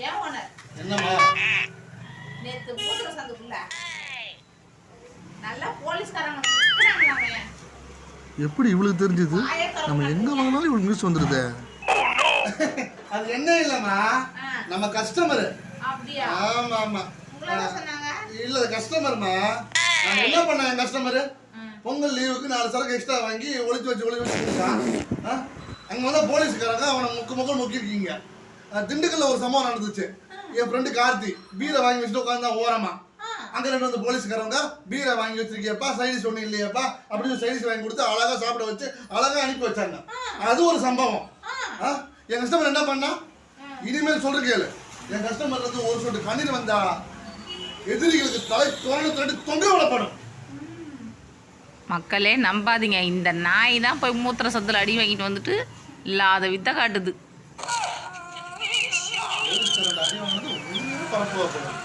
ஏன் ஓனர் என்னம்மா நேத்து மூத்திர சந்துக்குள்ள நல்லா போலீஸ்காரங்க நிக்கிறாங்களாமே. எப்படி இவளுக்கு தெரிஞ்சது? நம்ம எங்க வாங்கினாலும் இவளுக்கு நியூஸ் வந்துருதே. அது என்ன இல்லம்மா, நம்ம கஸ்டமர். அப்படியா? ஆமா ஆமா. உங்கள சொன்னாங்க? இல்ல கஸ்டமர்மா. நான் என்ன பண்ணேன், என் கஸ்டமர் பொங்கல் லீவுக்கு 4 சரக்கு எக்ஸ்ட்ரா வாங்கி ஒளிச்சு வச்சு கொடுத்தான். அங்க வந்து போலீஸ்காரங்க அவனை முக்கிருக்கீங்க. திண்டுக்கல்ல ஒரு சம்பவம் நடந்துச்சு. என் ஃப்ரெண்டு கார்த்தி பீரை வாங்கி வச்சுட்டு உட்காந்து ஓரமா. அங்க 2 வந்து போலீஸ்காரங்க பீரை வாங்கி வச்சிருக்கியப்பா, சைடிஸ் ஒண்ணு இல்லையாப்பா அப்படின்னு சைடிஸ் வாங்கி கொடுத்து அழகா சாப்பிட வச்சு அழகா அனுப்பி வச்சாங்க. அது ஒரு சம்பவம். என் கஸ்டமர் என்ன பண்ணா, இனிமேல் சொல்ற கேளு, என் கஸ்டமர்ல இருந்து ஒரு சொட்டு கண்ணீர் வந்தா எதிரிகளுக்கு தலை தோண்டி தொங்க விடப்படும். மக்களே நம்பாதீங்க, இந்த நாய் தான் போய் மூத்திர சத்துல அடி வாங்கிட்டு வந்துட்டு இல்லாத வித்தை காட்டுது. பரப்புவா போடும்.